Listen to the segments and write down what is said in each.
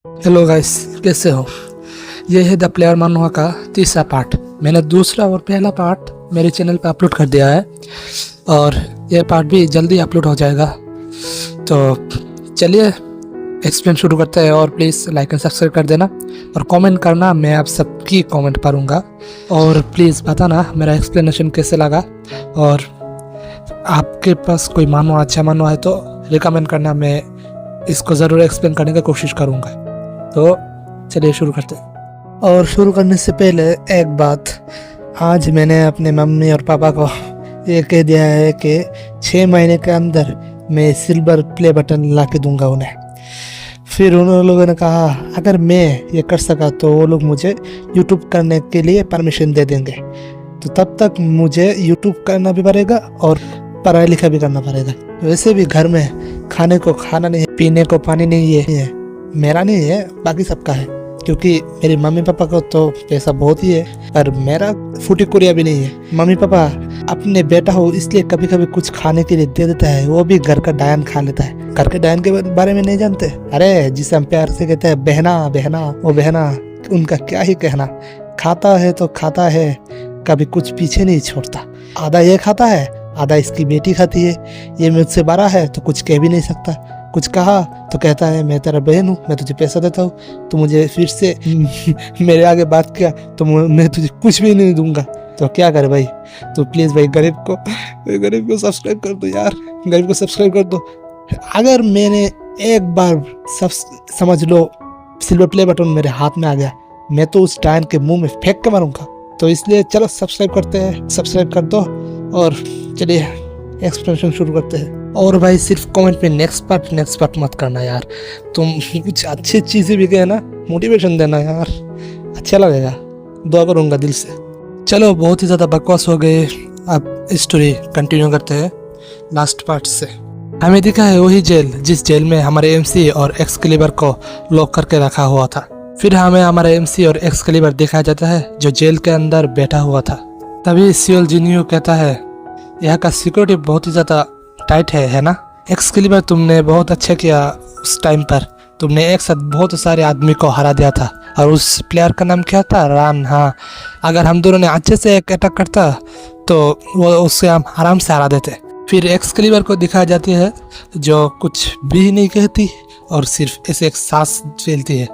Hello guys, कैसे हो? ये है द प्लेयर मनहुआ का तीसरा पार्ट। मैंने दूसरा और पहला पार्ट मेरे चैनल पे अपलोड कर दिया है और ये पार्ट भी जल्दी अपलोड हो जाएगा। तो चलिए एक्सप्लेन शुरू करते हैं और प्लीज़ लाइक एंड सब्सक्राइब कर देना और कमेंट करना, मैं आप सबकी कमेंट पढ़ूंगा। और प्लीज़ बताना मेरा एक्सप्लेनेशन कैसे लगा और आपके पास कोई मानो अच्छा मानो है तो रिकमेंड करना, मैं इसको ज़रूर एक्सप्लेन करने की कोशिश करूँगा। तो चलिए शुरू करते हैं। और शुरू करने से पहले एक बात, आज मैंने अपने मम्मी और पापा को ये कह दिया है कि 6 महीने के अंदर मैं सिल्वर प्ले बटन ला के दूँगा उन्हें। फिर उन लोगों ने कहा अगर मैं ये कर सका तो वो लोग मुझे यूट्यूब करने के लिए परमिशन दे देंगे। तो तब तक मुझे यूट्यूब करना भी पड़ेगा और पढ़ाई लिखाई भी करना पड़ेगा। वैसे भी घर में खाने को खाना नहीं है, पीने को पानी नहीं है, मेरा नहीं है बाकी सबका है, क्योंकि मेरे मम्मी पापा को तो पैसा बहुत ही है पर मेरा फूटी कुरिया भी नहीं है। मम्मी पापा अपने बेटा हो इसलिए कभी कभी कुछ खाने के लिए दे देता है, वो भी घर का डायन खा लेता है। घर के डायन के बारे में नहीं जानते? अरे जिसे हम प्यार से कहते हैं बहना बहना, वो बहना, उनका क्या ही कहना। खाता है तो खाता है, कभी कुछ पीछे नहीं छोड़ता। आधा ये खाता है, आधा इसकी बेटी खाती है। ये मुझसे बड़ा है तो कुछ कह भी नहीं सकता। कुछ कहा तो कहता है मैं तेरा बहन हूँ, मैं तुझे पैसा देता हूँ, तो मुझे फिर से मेरे आगे बात किया तो मैं तुझे कुछ भी नहीं दूंगा। तो क्या करे भाई? तो प्लीज़ भाई गरीब को सब्सक्राइब कर दो यार, गरीब को सब्सक्राइब कर दो। अगर मैंने एक बार समझ लो सिल्वर प्ले बटन मेरे हाथ में आ गया, मैं तो उस डायन के मुंह में फेंक के मारूंगा। तो इसलिए चलो सब्सक्राइब करते हैं, सब्सक्राइब कर दो और चलिए एक्सप्लेनेशन शुरू करते हैं। और भाई सिर्फ कमेंट में नेक्स्ट पार्ट मत करना यार, तुम कुछ अच्छी चीज़ें भी कहे ना, मोटिवेशन देना यार, अच्छा लगेगा, दुआ करूँगा दिल से। चलो बहुत ही ज़्यादा बकवास हो गए, अब स्टोरी कंटिन्यू करते हैं लास्ट पार्ट से। हमें दिखा है वही जेल जिस जेल में हमारे एमसी और एक्सकैलिबर को लॉक करके रखा हुआ था। फिर हमें हमारा एमसी और एक्सकैलिबर दिखाया जाता है जो जेल के अंदर बैठा हुआ था। तभी सियोल जिनियो कहता है यहाँ का सिक्योरिटी बहुत ही ज़्यादा टाइट है ना? एक्सकैलिबर तुमने बहुत अच्छा किया, उस टाइम पर तुमने एक साथ बहुत सारे आदमी को हरा दिया था और उस प्लेयर का नाम क्या था? रान। हाँ, अगर हम दोनों ने अच्छे से एक अटैक करता तो वो उससे हम आराम से हरा देते। फिर एक्सकैलिबर को दिखाई जाती है जो कुछ भी नहीं कहती और सिर्फ ऐसे एक सांस फैलती है।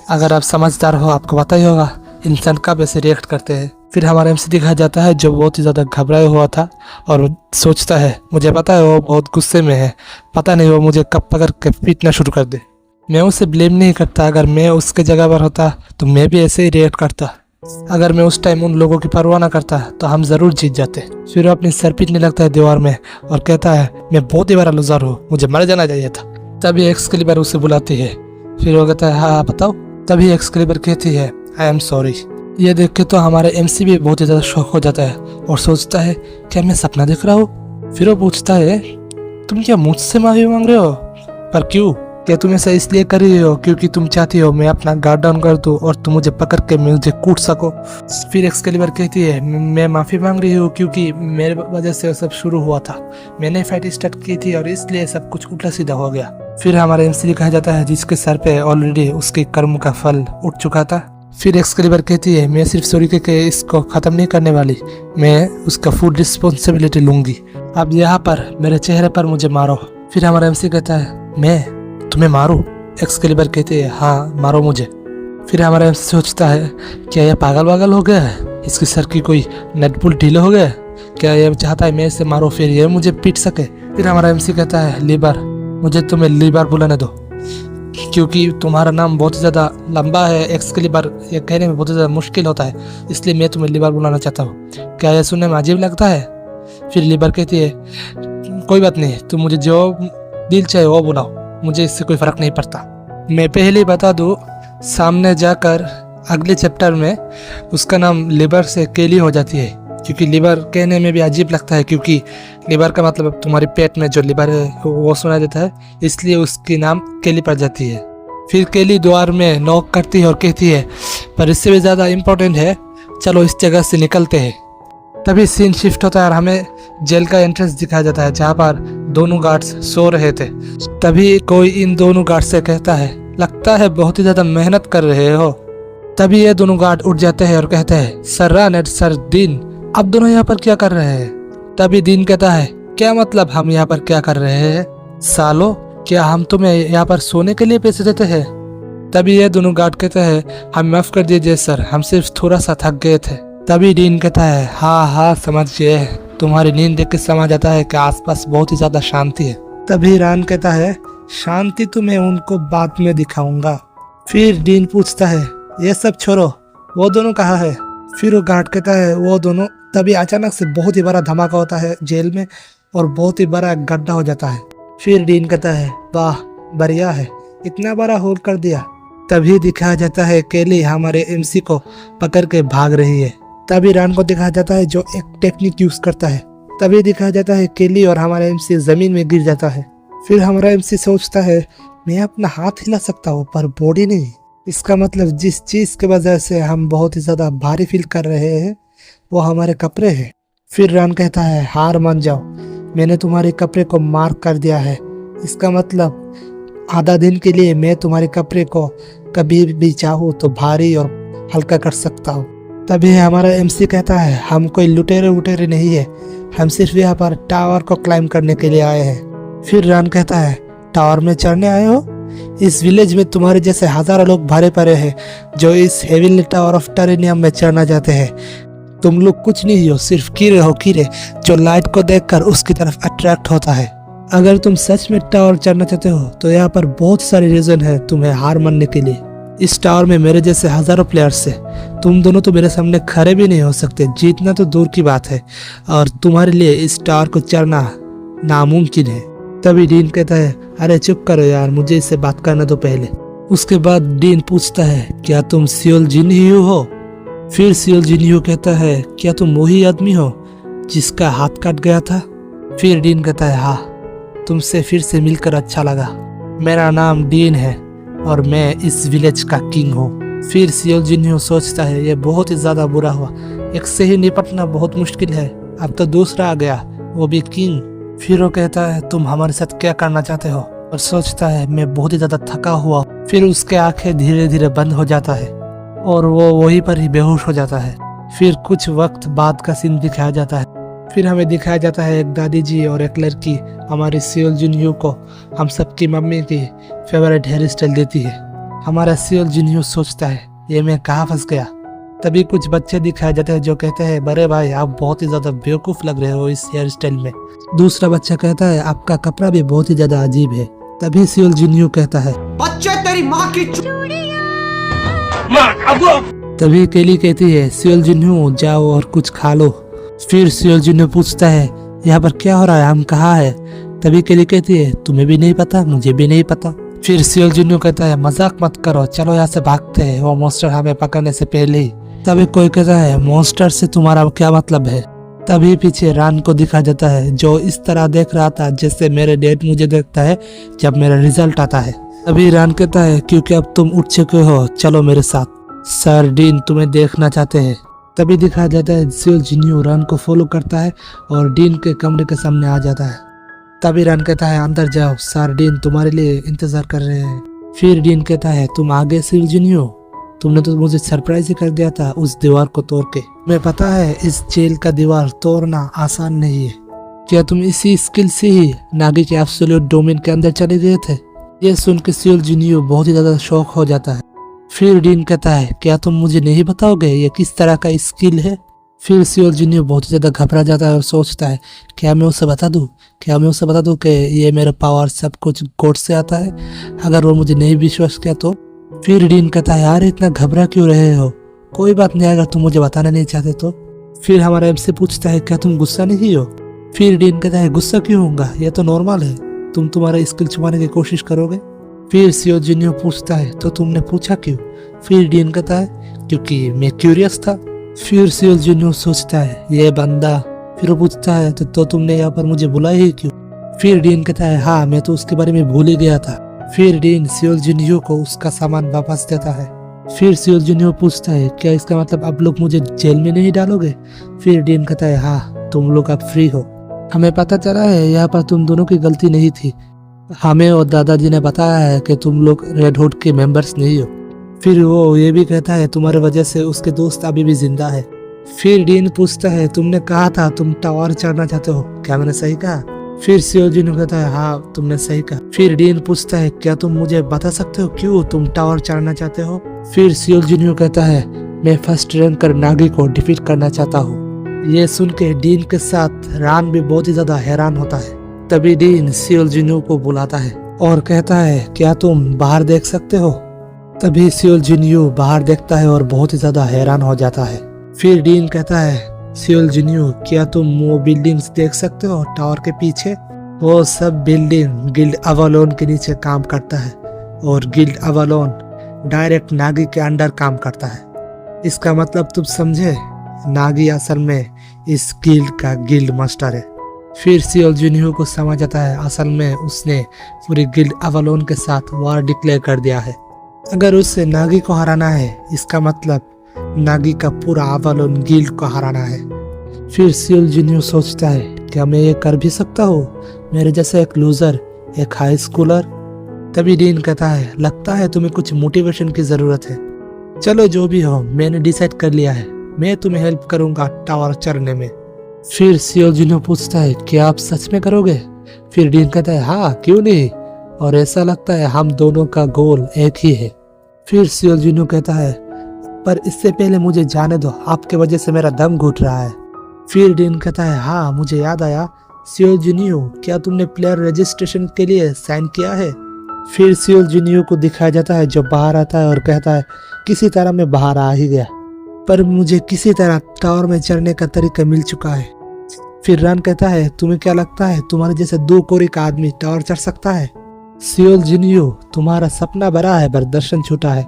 अगर आप समझदार हो आपको पता ही होगा इंसान कब ऐसे रिएक्ट करते हैं। फिर हमारा एमसी दिखाया जाता है जो बहुत ही ज़्यादा घबराया हुआ था और सोचता है मुझे पता है वो बहुत गुस्से में है, पता नहीं वो मुझे कब पकड़ के पीटना शुरू कर दे। मैं उसे ब्लेम नहीं करता, अगर मैं उसके जगह पर होता तो मैं भी ऐसे ही रिएक्ट करता। अगर मैं उस टाइम उन लोगों की परवाह ना करता तो हम ज़रूर जीत जाते। फिर वो अपनी सर पीटने लगता है दीवार में और कहता है मैं बहुत ही बड़ा लूज़र हूँ, मुझे मर जाना चाहिए था। तभी एक्सकैलिबर उसे बुलाती है। फिर वो कहता है हाँ बताओ। तभी एक्सकैलिबर कहती है आई एम सॉरी। ये देख के तो हमारे एमसी भी बहुत ही ज़्यादा शौक हो जाता है और सोचता है क्या मैं सपना देख रहा हूँ? फिर वो पूछता है तुम क्या मुझसे माफी मांग रहे हो? पर क्यों? क्या तुम ऐसा इसलिए कर रही हो क्योंकि तुम चाहती हो मैं अपना गार्ड डाउन कर दूँ और तुम मुझे पकड़ के मुझे कूट सको? फिर एक्सकैलिबर कहती है मैं माफ़ी मांग रही हूँ क्योंकि मेरे वजह से सब शुरू हुआ था, मैंने फाइट स्टार्ट की थी और इसलिए सब कुछ उल्टा सीधा हो गया। फिर हमारा एमसी दिखाया जाता है जिसके सर पे ऑलरेडी उसके कर्म का फल उठ चुका था। फिर एक्सकैलिबर कहती है मैं सिर्फ सॉरी के इसको ख़त्म नहीं करने वाली, मैं उसका फुल रिस्पॉन्सिबिलिटी लूँगी। अब यहाँ पर मेरे चेहरे पर मुझे मारो। फिर हमारा एमसी कहता है मैं तुम्हें मारूं? एक्सकैलिबर कहती है हाँ मारो मुझे। फिर हमारा एमसी सोचता है क्या यह पागल हो गया है, इसके सर की कोई नट बोल्ट ढीला हो गया है? क्या यह चाहता है मैं इसे मारूं फिर ये मुझे पीट सके? फिर हमारा एमसी कहता है लीबर, मुझे तुम्हें लीबर बुलाने दो क्योंकि तुम्हारा नाम बहुत ज़्यादा लंबा है एक्सकैलिबर, ये कहने में बहुत ज़्यादा मुश्किल होता है, इसलिए मैं तुम्हें लीबर बुलाना चाहता हूँ। क्या यह सुनने में अजीब लगता है? फिर लीबर कहती है कोई बात नहीं, तुम मुझे जो दिल चाहे वो बुलाओ, मुझे इससे कोई फ़र्क नहीं पड़ता। मैं पहले ही बता दूँ सामने जाकर अगले चैप्टर में उसका नाम लीबर से केली हो जाती है, क्योंकि लीवर कहने में भी अजीब लगता है क्योंकि लीवर का मतलब तुम्हारे पेट में जो लीवर है वो सुना देता है, इसलिए उसकी नाम केली पड़ जाती है। फिर केली द्वार में नॉक करती है और कहती है पर इससे भी ज़्यादा इम्पोर्टेंट है, चलो इस जगह से निकलते हैं। तभी सीन शिफ्ट होता है और हमें जेल का एंट्रेंस दिखाया जाता है जहाँ पर दोनों गार्ड्स सो रहे थे। तभी कोई इन दोनों गार्ड से कहता है लगता है बहुत ही ज्यादा मेहनत कर रहे हो। तभी ये दोनों गार्ड उठ जाते हैं और कहते हैं सर रान एंड सर दीन, आप दोनों यहाँ पर क्या कर रहे हैं। तभी दीन कहता है क्या मतलब हम यहाँ पर क्या कर रहे हैं, सालो क्या हम तुम्हें यहाँ पर सोने के लिए पैसे देते हैं। तभी ये दोनों गार्ड कहते हैं हम माफ कर दीजिए सर, हम सिर्फ थोड़ा सा थक गए थे। तभी डीन कहता है हाँ हाँ समझ गए, तुम्हारी नींद देख के समझ आता है कि आसपास बहुत ही ज्यादा शांति है। तभी रान कहता है शांति तो मैं उनको बाद में दिखाऊंगा। फिर डीन पूछता है ये सब छोड़ो, वो दोनों कहाँ है। फिर वो गार्ड कहता है वो दोनों। तभी अचानक से बहुत ही बड़ा धमाका होता है जेल में और बहुत ही बड़ा गड्ढा हो जाता है। फिर डीन कहता है वाह बढ़िया है, इतना बड़ा होल कर दिया। तभी दिखाया जाता है केली हमारे एमसी को पकड़ के भाग रही है। तभी रान को दिखाया जाता है जो एक टेक्निक यूज करता है। तभी दिखाया जाता है केली और हमारा एमसी जमीन में गिर जाता है। फिर हमारा एमसी सोचता है मैं अपना हाथ हिला सकता हूँ पर बॉडी नहीं। इसका मतलब जिस चीज के वजह से हम बहुत ही ज्यादा भारी फील कर रहे हैं वो हमारे कपड़े हैं। फिर रान कहता है हार मान जाओ, मैंने तुम्हारे कपड़े को मार्क कर दिया है। इसका मतलब आधा दिन के लिए मैं तुम्हारे कपड़े को कभी भी चाहूँ तो भारी और हल्का कर सकता हूँ। तभी हमारा एमसी कहता है हम कोई लुटेरे वुटेरे नहीं है, हम सिर्फ यहाँ पर टावर को क्लाइम करने के लिए आए हैं। फिर रान कहता है टावर में चढ़ने आए हो, इस विलेज में तुम्हारे जैसे हजारों लोग भरे पड़े हैं जो इस हेविली टावर ऑफ टेरेनियम में चढ़ना चाहते हैं। तुम लोग कुछ नहीं हो, सिर्फ कीड़े हो, कीड़े जो लाइट को देखकर उसकी तरफ अट्रैक्ट होता है। अगर तुम सच में टावर चढ़ना चाहते हो तो यहाँ पर बहुत सारे रीजन है तुम्हें हार मानने के लिए। इस टावर में मेरे जैसे हजारों प्लेयर्स है, तुम दोनों तो मेरे सामने खड़े भी नहीं हो सकते, जीतना तो दूर की बात है, और तुम्हारे लिए इस टावर को चढ़ना नामुमकिन है। तभी डीन कहता है अरे चुप करो यार, मुझे इससे बात करना दो पहले। उसके बाद डीन पूछता है क्या तुम सियोल जिनह्यू हो। फिर सियोल जिनह्यू कहता है क्या तुम वही आदमी हो जिसका हाथ काट गया था। फिर डीन कहता है हाँ, तुमसे फिर से मिलकर अच्छा लगा, मेरा नाम डीन है और मैं इस विलेज का किंग हूँ। फिर सियोल जिनह्यू सोचता है ये बहुत ही ज्यादा बुरा हुआ, एक से ही निपटना बहुत मुश्किल है, अब तो दूसरा आ गया वो भी किंग। फिर वो कहता है तुम हमारे साथ क्या करना चाहते हो, और सोचता है मैं बहुत ही ज्यादा थका हुआ। फिर उसके आंखें धीरे धीरे बंद हो जाता है और वो वहीं पर ही बेहोश हो जाता है। फिर कुछ वक्त बाद का सीन दिखाया जाता है। फिर हमें दिखाया जाता है एक दादी जी और एक लड़की हमारी सियोल जिनह्यू को हम सबकी मम्मी की फेवरेट हेयर स्टाइल देती है। हमारा सियोल जिनह्यू सोचता है ये मैं कहाँ फंस गया। तभी कुछ बच्चे दिखाए जाते हैं जो कहते हैं बड़े भाई आप बहुत ही ज्यादा बेवकूफ लग रहे हो इस हेयर स्टाइल में। दूसरा बच्चा कहता है आपका कपड़ा भी बहुत ही ज्यादा अजीब है। तभी सियोल जिनह्यू कहता है बच्चे तेरी माँ की तभी केली कहती है सियोल जिनह्यू जाओ और कुछ खा लो। फिर सियोल जिनह्यू पूछता है यहाँ पर क्या हो रहा है, हम कहाँ है। तभी केली कहती है तुम्हें भी नहीं पता, मुझे भी नहीं पता। फिर सियोल जिनह्यू कहता है मजाक मत करो, चलो यहाँ से भागते हैं, वो मॉन्स्टर हमें पकड़ने से पहले ही। तभी कोई कहता है मॉन्स्टर से तुम्हारा क्या मतलब है। तभी पीछे रान को दिखा जाता है जो इस तरह देख रहा था जैसे मेरे डैड मुझे देखता है जब मेरा रिजल्ट आता है। तभी रान कहता है क्योंकि अब तुम उठ चुके हो चलो मेरे साथ, सर डीन तुम्हें देखना चाहते हैं। तभी दिखाया जाता है सियोल जिनह्यू रान को फॉलो करता है और डीन के कमरे के सामने आ जाता है। तभी रान कहता है अंदर जाओ, सर डीन तुम्हारे लिए इंतजार कर रहे हैं। फिर डीन कहता है तुम आ गए सियोल जिनह्यू, तुमने तो मुझे सरप्राइज ही कर दिया था उस दीवार को तोड़ के। तुम्हें पता है इस जेल का दीवार तोड़ना आसान नहीं है, क्या तुम इसी स्किल से ही नागी के एब्सोल्यूट डोमेन के अंदर चले गए थे। ये सुन के सियोल जिनह्यू बहुत ही ज्यादा शौक हो जाता है। फिर डीन कहता है क्या तुम मुझे नहीं बताओगे ये किस तरह का स्किल है। फिर सियोल जिनह्यू बहुत ही ज्यादा घबरा जाता है और सोचता है क्या मैं उसे बता दूं, क्या मैं उसे बता दूं कि ये मेरा पावर सब कुछ गॉड से आता है, अगर वो मुझे नहीं विश्वास किया तो। फिर डीन कहता है यार इतना घबरा क्यों रहे हो, कोई बात नहीं अगर तुम मुझे बताना नहीं चाहते तो। फिर हमारा एमसी पूछता है क्या तुम गुस्सा नहीं हो। फिर डीन कहता है गुस्सा क्यों होगा, ये तो नॉर्मल है, तुम तुम्हारा स्किल छुपाने की कोशिश करोगे। फिर सियोल जिनह्यू पूछता है तो तुमने पूछा क्यों। फिर डीन कहता है क्योंकि मैं क्यूरियस था। फिर सियोल जिनह्यू सोचता है ये बंदा। फिर वो पूछता है तो तुमने यहाँ पर मुझे बुलाया ही क्यों। फिर डीन कहता है हाँ मैं तो उसके बारे में भूल ही गया था। फिर डीन सियोल जिनह्यू को उसका सामान वापस देता है। फिर सियोल जिनह्यू पूछता है क्या इसका मतलब अब लोग मुझे जेल में नहीं डालोगे। फिर डीन कहता है हाँ तुम लोग अब फ्री हो, हमें पता चला है यहाँ पर तुम दोनों की गलती नहीं थी, हमें और दादाजी ने बताया है कि तुम लोग रेड हुड के मेंबर्स नहीं हो। फिर वो ये भी कहता है तुम्हारे वजह से उसके दोस्त अभी भी जिंदा है। फिर डीन पूछता है तुमने कहा था तुम टावर चढ़ना चाहते हो, क्या मैंने सही कहा? फिर सियोल जिन्यू कहता है हाँ तुमने सही कहा। फिर डीन पूछता है क्या तुम मुझे बता सकते हो क्यों तुम टावर चढ़ना चाहते हो? फिर सियोल जिन्यू कहता है मैं फर्स्ट रैंक कर नागी को डिफीट करना चाहता हूँ। ये सुन के डीन के साथ रान भी बहुत ही ज्यादा हैरान होता है। तभी डीन सियोल जिन्यू को बुलाता है और कहता है क्या तुम बाहर देख सकते हो? तभी सियोल जिन्यू बाहर देखता है और बहुत ही ज्यादा हैरान हो जाता है। फिर डीन कहता है सियोल जिन्यू क्या तुम वो बिल्डिंग्स देख सकते हो टावर के पीछे? वो सब बिल्डिंग गिल्ड अवालोन के नीचे काम करता है और गिल्ड अवालोन डायरेक्ट नागी के अंडर काम करता है। इसका मतलब तुम समझे, नागी असल में इस गिल्ड का गिल्ड मास्टर है। फिर सियोल जिन्यू को समझ आता है असल में उसने पूरी गिल्ड अवालोन के साथ वार डिक्लेयर कर दिया है। अगर उससे नागी को हराना है इसका मतलब नागी का पूरा अवालोन गिल्ड को हराना है। फिर सियोल जिन्यू सोचता है क्या मैं ये कर भी सकता हूँ, मेरे जैसा एक लूजर, एक हाई स्कूलर? तभी डीन कहता है लगता है तुम्हें कुछ मोटिवेशन की जरूरत है। चलो जो भी हो मैंने डिसाइड कर लिया है, मैं तुम्हें हेल्प करूंगा टावर चढ़ने में। फिर सियोल जिन्यू पूछता है क्या आप सच में करोगे? फिर डीन कहता है हाँ क्यों नहीं, और ऐसा लगता है हम दोनों का गोल एक ही है। फिर सियोल जिन्यू कहता है पर इससे पहले मुझे जाने दो, आपके वजह से मेरा दम घुट रहा है। फिर डीन कहता है हाँ मुझे याद आया, सियोल जिन्यू क्या तुमने प्लेयर रजिस्ट्रेशन के लिए साइन किया है? फिर सियोल जिन्यू को दिखाया जाता है जो बाहर आता है और कहता है किसी तरह मैं बाहर आ ही गया, पर मुझे किसी तरह टावर में चढ़ने का तरीका मिल चुका है। फिर रन कहता है तुम्हें क्या लगता है तुम्हारे जैसे 2 कोरी का आदमी टावर चढ़ सकता है? सियोल जिन्यू तुम्हारा सपना बड़ा है पर दर्शन छोटा है।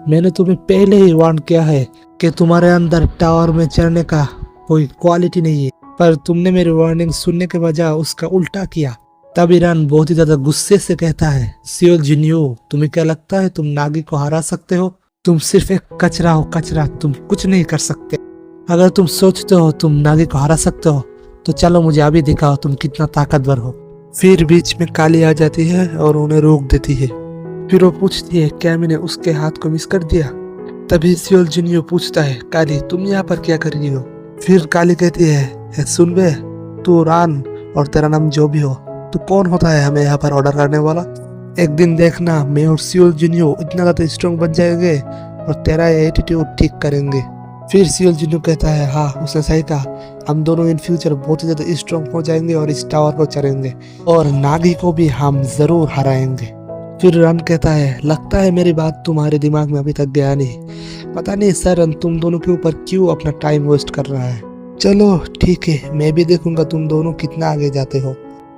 मैंने तुम्हें पहले ही वार्न किया है कि तुम्हारे अंदर टावर में चढ़ने का कोई क्वालिटी नहीं है, पर तुमने मेरी वार्निंग सुनने के बजाय उसका उल्टा किया। तभी रन बहुत ही ज्यादा गुस्से से कहता है सियोल जिन्यू तुम्हें क्या लगता है तुम नागी को हरा सकते हो? तुम सिर्फ एक कचरा हो, कचरा, तुम कुछ नहीं कर सकते। अगर तुम सोचते हो तुम नागी को हरा सकते हो तो चलो मुझे अभी दिखाओ तुम कितना ताकतवर हो। फिर बीच में काली आ जाती है और उन्हें रोक देती है। फिर वो पूछती है क्या मैंने उसके हाथ को मिस कर दिया? तभी सियोल जिन्यू पूछता है काली तुम यहाँ पर क्या कर रही हो? फिर काली कहती है सुन बे, तू रान और तेरा नाम जो भी हो, तू कौन होता है हमें यहाँ पर ऑर्डर करने वाला? एक दिन देखना मैं और सियोल जिन्यू इतना ज्यादा स्ट्रॉन्ग बन जाएंगे और तेरा एटीट्यूड ठीक करेंगे। फिर सियोल जिन्यू कहता है हाँ उसने सही कहा, हम दोनों इन फ्यूचर बहुत ही ज्यादा स्ट्रॉन्ग हो जाएंगे और इस टावर को चढ़ेंगे और नागी को भी हम जरूर हराएंगे। फिर रन कहता है लगता है मेरी बात तुम्हारे दिमाग में अभी तक गया नहीं, पता नहीं सर रन तुम दोनों के ऊपर क्यों अपना टाइम वेस्ट कर रहा है। चलो ठीक है मैं भी देखूंगा तुम दोनों कितना आगे जाते हो,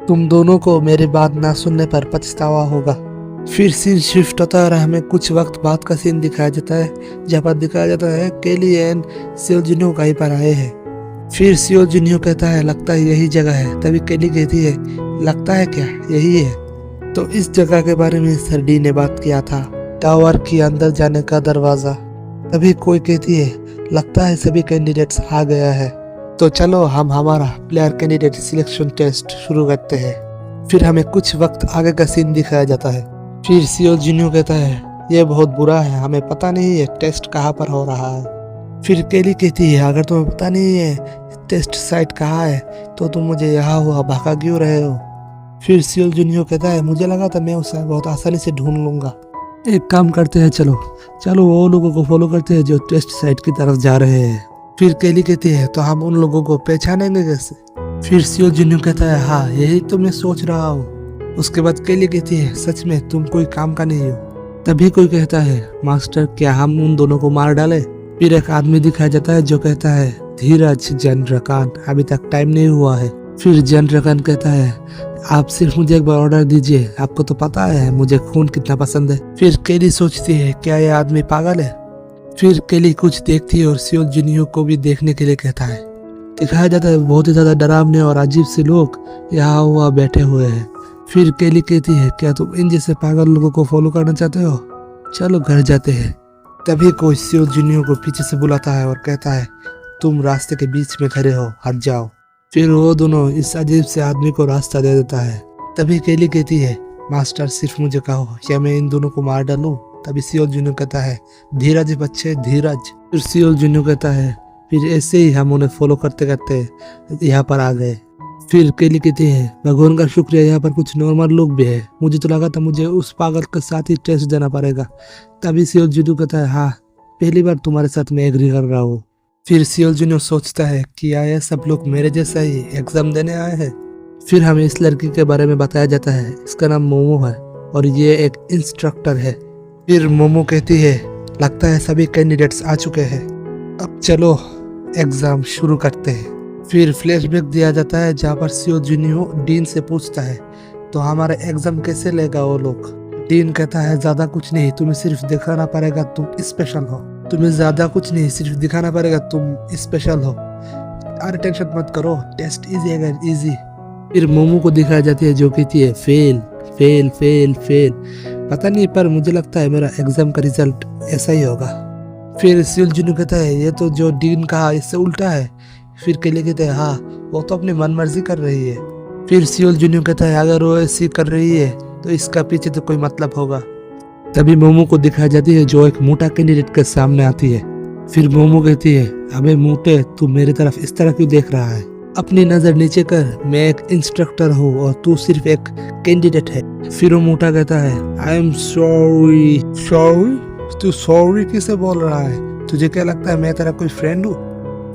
तुम दोनों को मेरी बात ना सुनने पर पछतावा होगा। फिर सीन शिफ्ट होता है और हमें कुछ वक्त बाद का सीन दिखाया जाता है जहाँ पर दिखाया जाता है केली एंड सियोल जिन्यू कहीं पर आए हैं। फिर सियोल जिन्यू कहता है लगता है यही जगह है। तभी केली कहती है लगता है क्या यही है? तो इस जगह के बारे में सर डी ने बात किया था, टावर के अंदर जाने का दरवाजा। तभी कोई कहती है लगता है सभी कैंडिडेट्स आ गया है, तो चलो हम हमारा प्लेयर कैंडिडेट सिलेक्शन टेस्ट शुरू करते हैं। फिर हमें कुछ वक्त आगे का सीन दिखाया जाता है। फिर सियोल जिन्यू कहता है ये बहुत बुरा है, हमें पता नहीं है टेस्ट कहाँ पर हो रहा है। फिर केली कहती है अगर तुम्हें पता नहीं है टेस्ट साइट कहाँ है तो तुम मुझे यहाँ हुआ भागा क्यों रहे हो? फिर सियोल जिन्यू कहता है मुझे लगा था मैं उसे बहुत आसानी से ढूंढ लूंगा। एक काम करते हैं, चलो चलो वो लोगों को फॉलो करते हैं जो टेस्ट साइट की तरफ जा रहे हैं। फिर केली कहती है तो हम उन लोगों को पहचानेंगे कैसे? फिर सियोल जिन्यू कहता है हाँ यही तो मैं सोच रहा हूँ। उसके बाद केली कहती है सच में तुम कोई काम का नहीं हो। तभी कोई कहता है मास्टर क्या हम उन दोनों को मार डाले? फिर एक आदमी दिखाया जाता है जो कहता है धीरज जनरकान, अभी तक टाइम नहीं हुआ है। फिर जनरकान कहता है आप सिर्फ मुझे एक बार ऑर्डर दीजिए, आपको तो पता है मुझे खून कितना पसंद है। फिर केली सोचती है क्या ये आदमी पागल है? फिर केली कुछ देखती है और सियोल जिन्यू को भी देखने के लिए कहता है। दिखाया जाता है बहुत ही ज्यादा डरावने और अजीब से लोग यहाँ हुआ बैठे हुए हैं। फिर केली कहती है क्या तुम इन जैसे पागल लोगों को फॉलो करना चाहते हो? चलो घर जाते हैं। तभी कोई सियोल जिन्यू को पीछे से बुलाता है और कहता है तुम रास्ते के बीच में खड़े हो, हट जाओ। फिर वो दोनों इस अजीब से आदमी को रास्ता दे देता है। तभी केली कहती है मास्टर सिर्फ मुझे कहो या मैं इन दोनों को मार डालूं। तभी सियोल जूनियर कहता है धीरज बच्चे धीरज। फिर सियोल जूनियर कहता है फिर ऐसे ही हम उन्हें फॉलो करते करते यहाँ पर आ गए। फिर केली कहती है भगवान का शुक्रिया यहाँ पर कुछ नॉर्मल लोग भी है, मुझे तो लगा था मुझे उस पागल के साथ ही टेस्ट देना पड़ेगा। तभी सियोल जूनियर कहता है हाँ पहली बार तुम्हारे साथ मैं एग्री कर रहा हूँ। फिर सियोल जूनियर सोचता है कि आया सब लोग मेरे जैसा ही एग्जाम देने आए हैं। फिर हमें इस लड़की के बारे में बताया जाता है, इसका नाम मोमो है और ये एक इंस्ट्रक्टर है। फिर मोमो कहती है लगता है सभी कैंडिडेट्स आ चुके हैं, अब चलो एग्जाम शुरू करते हैं। फिर फ्लैशबैक दिया जाता है जहाँ पर सियोल जूनियर डीन से पूछता है तो हमारा एग्जाम कैसे लेगा वो लोग। डीन कहता है ज्यादा कुछ नहीं, तुम्हें सिर्फ दिखाना पड़ेगा तुम स्पेशल हो। तुम्हें ज्यादा कुछ नहीं सिर्फ दिखाना पड़ेगा तुम स्पेशल हो। अरे टेंशन मत करो, टेस्ट इजी है इजी। फिर मोमो को दिखाई जाती है जो कहती है फेल फेल फेल फेल। पता नहीं पर मुझे लगता है मेरा एग्जाम का रिजल्ट ऐसा ही होगा। फिर सियोल जूनियर कहता है ये तो जो डीन कहा इससे उल्टा है। फिर केली कहते हैं हाँ वो तो अपनी मन मर्जी कर रही है। फिर सियोल जूनियर कहता है अगर वो ऐसी कर रही है तो इसका पीछे तो कोई मतलब होगा। तभी मोमो को दिखाई जाती है जो एक मोटा कैंडिडेट के सामने आती है। फिर मोमो कहती है अबे मोटे तू मेरी तरफ इस तरह क्यों देख रहा है, अपनी नजर नीचे कर, मैं एक इंस्ट्रक्टर हूँ और तू सिर्फ एक कैंडिडेट है। फिर वो मोटा कहता है आई एम सॉरी। सॉरी? तू सॉरी किसे बोल रहा है, तुझे क्या लगता है मैं तेरा कोई फ्रेंड हूँ?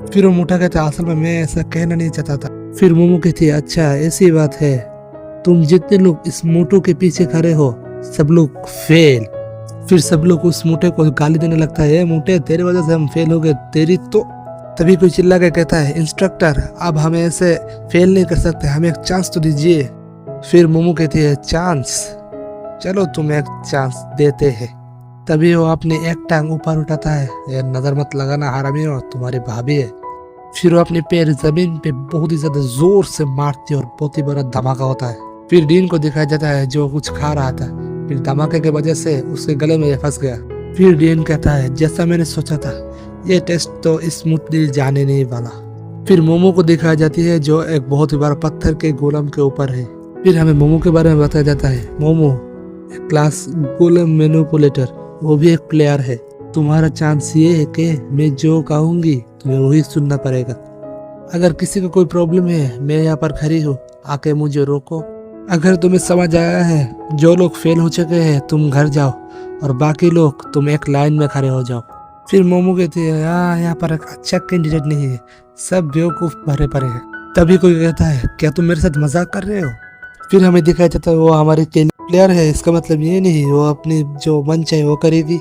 फिर वो मोटा कहता है असल में मैं ऐसा कहना नहीं चाहता था। फिर मोमो कहती है अच्छा ऐसी बात है, तुम जितने लोग इस मोटो के पीछे खड़े हो सब लोग फेल। फिर सब लोग उस मोटे को गाली देने लगता है मोटे तेरी वजह से हम फेल हो गए, तेरी तो। तभी कोई चिल्ला के कहता है इंस्ट्रक्टर अब हमें ऐसे फेल नहीं कर सकते, हमें एक चांस तो दीजिए। फिर मोमो कहती है चांस, चलो तुम्हें एक चांस देते हैं। तभी वो अपनी एक टांग ऊपर उठाता है, ये नजर मत लगाना हरामी हो, तुम्हारी भाभी है। फिर वो अपने पैर जमीन पे बहुत ही ज्यादा जोर से मारती है और बहुत ही बड़ा धमाका होता है। फिर डीन को दिखाया जाता है जो कुछ खा रहा था, फिर धमाके की वजह से उसके गले में फंस गया। फिर डीन कहता है जैसा मैंने सोचा था ये टेस्ट तो स्मूथली जाने नहीं वाला। फिर मोमो को दिखाई जाती है जो एक बहुत ही बड़ा पत्थर के गोलम के ऊपर है। फिर हमें मोमो के बारे में बताया जाता है मोमो क्लास गोलम मैनिपुलेटर, वो भी एक प्लेयर है। तुम्हारा चांस ये है कि मैं जो कहूंगी तुम्हें वही सुनना पड़ेगा। अगर किसी को कोई प्रॉब्लम है मैं यहाँ पर खड़ी हूँ, आके मुझे रोको। अगर तुम्हें समझ आया है जो लोग फेल हो चुके हैं तुम घर जाओ और बाकी लोग तुम एक लाइन में खड़े हो जाओ। फिर मोमो कहते हैं यहाँ पर एक अच्छा कैंडिडेट नहीं है, सब बेवकूफ भरे पड़े हैं। तभी कोई कहता है क्या तुम मेरे साथ मजाक कर रहे हो? फिर हमें दिखाया जाता है वो हमारी प्लेयर है, इसका मतलब ये नहीं वो अपनी जो मन चाहे वो करेगी।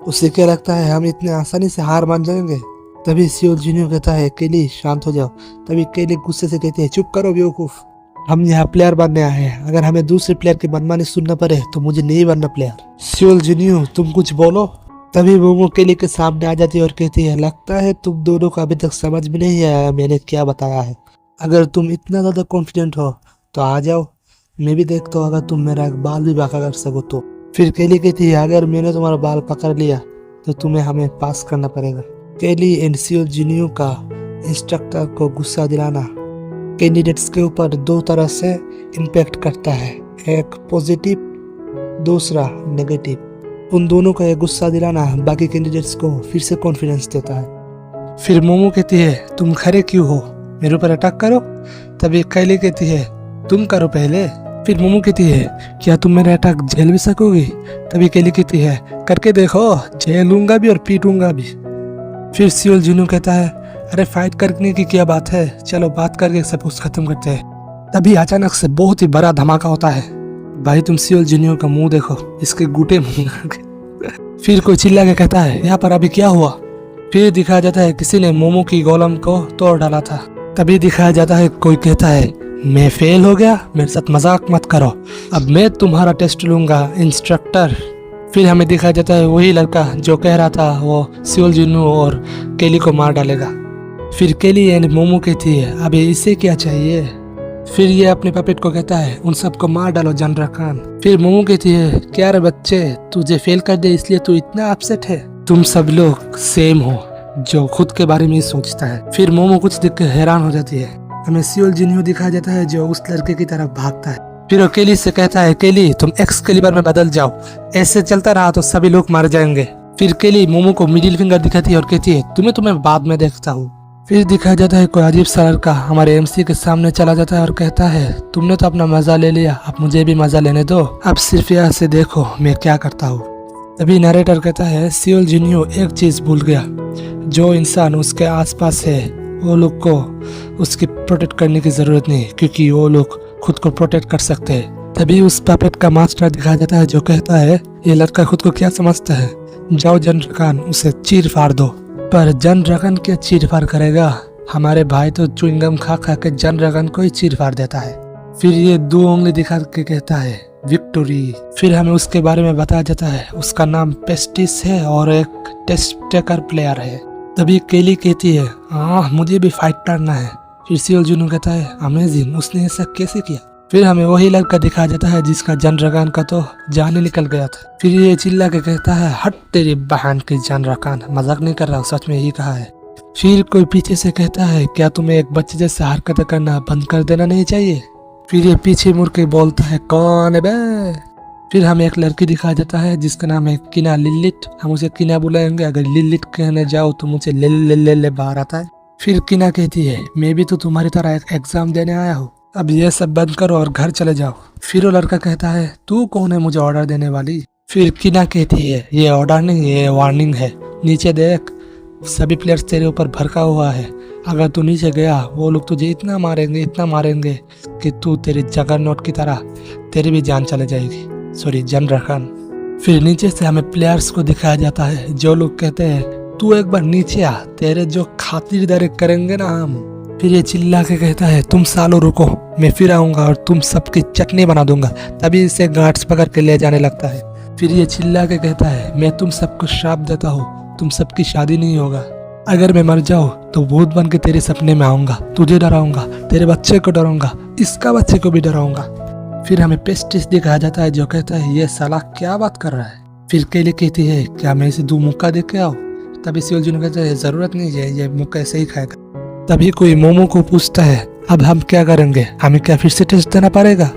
उससे क्या लगता है हम इतने आसानी से हार मान जाएंगे? तभी सियोल जूनियर कहता है केली शांत हो जाओ। तभी केली गुस्से से कहती है चुप करो बेवकूफ, हम यहाँ प्लेयर बनने आए हैं, अगर हमें दूसरे प्लेयर की मनमानी सुनना पड़े तो मुझे नहीं बनना प्लेयर। सियोल जूनियर तुम कुछ बोलो। तभी मोमो केली के सामने आ जाती है और कहती है लगता है तुम दोनों को अभी तक समझ में नहीं आया मैंने क्या बताया है। अगर तुम इतना ज्यादा कॉन्फिडेंट हो तो आ जाओ, मैं भी देखता हूँ अगर तुम मेरा बाल भी बांका कर सको तो। फिर केली कहती है अगर मैंने तुम्हारा बाल पकड़ लिया तो तुम्हें हमें पास करना पड़ेगा। केली एंड सियोल जूनियर का इंस्ट्रक्टर को गुस्सा दिलाना कैंडिडेट्स के ऊपर दो तरह से इम्पैक्ट करता है, एक पॉजिटिव दूसरा नेगेटिव। उन दोनों का ये गुस्सा दिलाना बाकी कैंडिडेट्स को फिर से कॉन्फिडेंस देता है। फिर मोमो कहती है तुम खड़े क्यों हो, मेरे ऊपर अटैक करो। तभी केली कहती है तुम करो पहले। फिर मोमो कहती है क्या तुम मेरा अटैक झेल भी सकोगी? तभी केली कहती है करके देखो, झेलूंगा भी और पीटूंगा भी। फिर सियोल जूनियर कहता है अरे फाइट करने की क्या बात है, चलो बात करके सब कुछ खत्म करते हैं। तभी अचानक से बहुत ही बड़ा धमाका होता है। भाई तुम सियोल जूनियर का मुंह देखो, इसके गुटे मुंह। फिर कोई चिल्ला के कहता है यहाँ पर अभी क्या हुआ? फिर दिखाया जाता है किसी ने मोमो की गोलम को तोड़ डाला था। तभी दिखाया जाता है कोई कहता है मैं फेल हो गया, मेरे साथ मजाक मत करो, अब मैं तुम्हारा टेस्ट लूंगा इंस्ट्रक्टर। फिर हमें दिखाया जाता है वही लड़का जो कह रहा था वो सियोल जूनियर और केली को मार डालेगा। फिर केली एंड मोमो कहती है अबे इसे क्या चाहिए? फिर ये अपने पपेट को कहता है उन सबको मार डालो जनरल खान। फिर मोमो कहती है क्या रे बच्चे तुझे फेल कर दे इसलिए तू इतना अपसेट है? तुम सब लोग सेम हो जो खुद के बारे में ही सोचता है। फिर मोमो कुछ देख कर हैरान हो जाती है। हमें सियोल जूनियर दिखाया जाता है जो उस लड़के की तरफ भागता है। फिर वो केली से कहता है केली तुम एक्सकेलिबर में बदल जाओ, ऐसे चलता रहा तो सभी लोग मर जाएंगे। फिर केली मोमो को मिडिल फिंगर दिखाती है और कहती है तुम्हें बाद में देखता हूँ। फिर दिखाया जाता है कोई अजीब सा लड़का हमारे एमसी के सामने चला जाता है और कहता है तुमने तो अपना मजा ले लिया, अब मुझे भी मजा लेने दो, अब सिर्फ यहाँ से देखो मैं क्या करता हूँ। तभी नरेटर कहता है सियोल जुनियो एक चीज भूल गया, जो इंसान उसके आसपास है वो लोग को उसकी प्रोटेक्ट करने की जरूरत नहीं, क्योंकि वो लोग खुद को प्रोटेक्ट कर सकते हैं। तभी उस पपेट का मास्टर दिखाया जाता है जो कहता है ये लड़का खुद को क्या समझता है, जाओ जनरकान उसे चीर फाड़ दो। पर जनरकान क्या चीर फाड़ करेगा, हमारे भाई तो च्युइंगम खा खा के जनरकान को ही चीर फाड़ देता है। फिर ये 2 उंगली दिखा के कहता है विक्टोरी। फिर हमें उसके बारे में बताया जाता है उसका नाम पेस्टिस है और एक टेस्ट टेकर प्लेयर है। तभी केली कहती है मुझे भी फाइट करना है। फिर सियोल जुनू कहता है अमेजिंग, उसने ऐसा कैसे किया। फिर हमें वही लड़का दिखाया जाता है जिसका जनरकान का तो जान ही निकल गया था। फिर ये चिल्ला के कहता है हट तेरी बहन की जनरकान, मजाक नहीं कर रहा हूँ, सच में यही कहा है। फिर कोई पीछे से कहता है क्या तुम्हें एक बच्चे जैसे हरकतें करना बंद कर देना नहीं चाहिए। फिर ये पीछे मुड़ के बोलता है कौन है बे। फिर हमें एक लड़की दिखाया जाता है जिसका नाम है किना लिलिट, हम उसे किना बुलाएंगे, अगर लिलिट कहने जाओ तो मुझे ले बाहर आता है। फिर किना कहती है मैं भी तो तुम्हारी तरह एक एग्जाम देने आया हूँ, अब ये सब बंद करो और घर चले जाओ। फिर वो लड़का कहता है तू कौन है मुझे ऑर्डर देने वाली। फिर किना कहती है ये ऑर्डर नहीं ये वार्निंग है, नीचे देख सभी प्लेयर्स तेरे ऊपर भड़का हुआ है, अगर तू नीचे गया वो लोग तुझे इतना मारेंगे कि तू तेरी जगरनॉट की तरह तेरी भी जान चले जाएगी, सॉरी जनरकान। फिर नीचे से हमें प्लेयर्स को दिखाया जाता है जो लोग कहते हैं तू एक बार नीचे आ, तेरे जो खातिरदारी करेंगे ना हम। फिर ये चिल्ला के कहता है तुम सालों रुको, मैं फिर आऊंगा और तुम सबकी चटनी बना दूंगा। तभी इसे गार्ड्स पकड़ के ले जाने लगता है। फिर ये चिल्ला के कहता है मैं तुम सबको श्राप देता हूँ, तुम सबकी शादी नहीं होगा, अगर मैं मर जाऊँ तो भूत बन के तेरे सपने में आऊंगा, तुझे डराऊंगा, तेरे बच्चे को डराऊंगा, इसका बच्चे को भी डराऊंगा। फिर हमें पेस्टिस दिखाया जाता है जो कहता है ये साला क्या बात कर रहा है। फिर केली कहती है क्या मैं इसे 2 मुक्का दे के आऊँ। तभी सियोल जुनू कहता है जरूरत नहीं है, ये मुक्का ऐसे ही खाएगा। तभी कोई मोमो को पूछता है अब हम क्या करेंगे, हमें क्या फिर से टेस्ट देना पड़ेगा।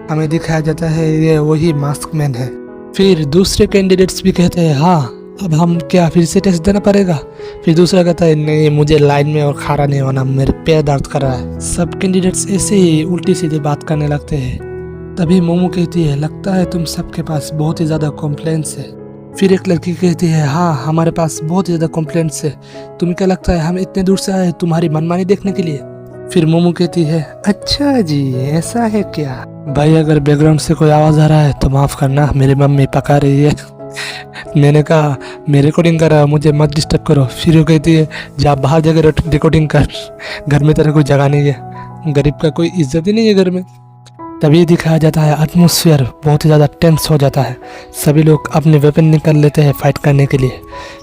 हमें दिखाया जाता है ये वही मास्क मैन है। फिर दूसरे कैंडिडेट्स भी कहते हैं हाँ अब हम क्या फिर से टेस्ट देना पड़ेगा। फिर दूसरा कहता है नहीं मुझे लाइन में और खड़ा नहीं होना, मेरे पैर दर्द कर रहा है। सब कैंडिडेट्स ऐसे ही उल्टी सीधी बात करने लगते हैं। तभी मोमो कहती है लगता है तुम सबके पास बहुत ही ज्यादा कॉम्प्लेंट्स है। फिर एक लड़की कहती है हाँ हमारे पास बहुत ही ज्यादा कॉम्प्लेंट्स है, तुम्हें क्या लगता है हम इतने दूर से आए तुम्हारी मनमानी देखने के लिए। फिर मोमो कहती है अच्छा जी ऐसा है क्या। भाई अगर बैकग्राउंड से कोई आवाज आ रहा है तो माफ करना, मेरी मम्मी पका रही है। मैंने कहा मैं रिकॉर्डिंग कर रहा हूँ मुझे मत डिस्टर्ब करो। फिर वो कहती है जा बाहर जगह रिकॉर्डिंग कर, घर में तेरा कोई जगह नहीं है, गरीब का कोई इज्जत ही नहीं है घर में। तभी दिखाया जाता है एटमॉस्फेयर बहुत ही ज़्यादा टेंस हो जाता है, सभी लोग अपने वेपन निकाल लेते हैं फाइट करने के लिए।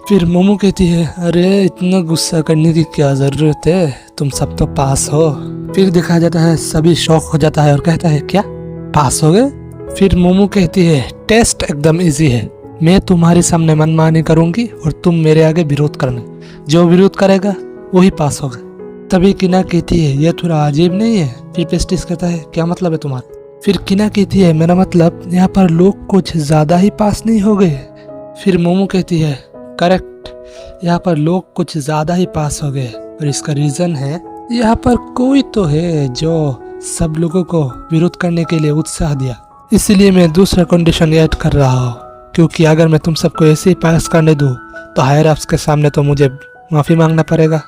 फिर मोमो कहती है अरे इतना गुस्सा करने की क्या ज़रूरत है, तुम सब तो पास हो। फिर दिखाया जाता है सभी शॉक हो जाता है और कहता है क्या पास हो गए। फिर मोमो कहती है टेस्ट एकदम इजी है, मैं तुम्हारे सामने मनमानी करूंगी और तुम मेरे आगे विरोध करना, जो विरोध करेगा वही पास होगा। तभी किना कहती है ये थोड़ा अजीब नहीं है। फिर पेस्टिस कहता है क्या मतलब है तुम्हारा। फिर किना कहती है मेरा मतलब यहाँ पर लोग कुछ ज्यादा ही पास नहीं हो गए। फिर मोमो कहती है करेक्ट, यहाँ पर लोग कुछ ज्यादा ही पास हो गए और इसका रीजन है यहाँ पर कोई तो है जो सब लोगों को विरोध करने के लिए उत्साह दिया, इसलिए मैं दूसरा कंडीशन ऐड कर रहा हूँ, क्योंकि अगर मैं तुम सबको ऐसे ही पास करने दूँ तो हायर अप्स के सामने तो मुझे माफी मांगना पड़ेगा।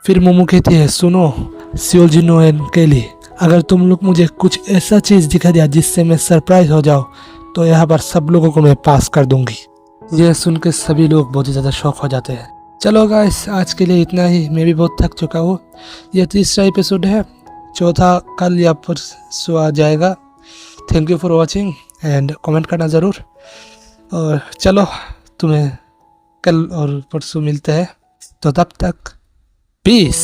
फिर मोमो कहती है सुनो सियोल जुनू एंड केली, अगर तुम लोग मुझे कुछ ऐसा चीज दिखा दिया जिससे मैं सरप्राइज हो जाऊँ तो यहाँ पर सब लोगों को मैं पास कर दूंगी। यह सुन के सभी लोग बहुत ही ज़्यादा शॉक हो जाते हैं। चलो गाइस आज के लिए इतना ही, मैं भी बहुत थक चुका हूँ। यह तीसरा एपिसोड है, चौथा कल या परसों आ जाएगा। Thank you for watching and comment करना ज़रूर। और चलो तुम्हें कल और परसों मिलते हैं, तो तब तक पीस।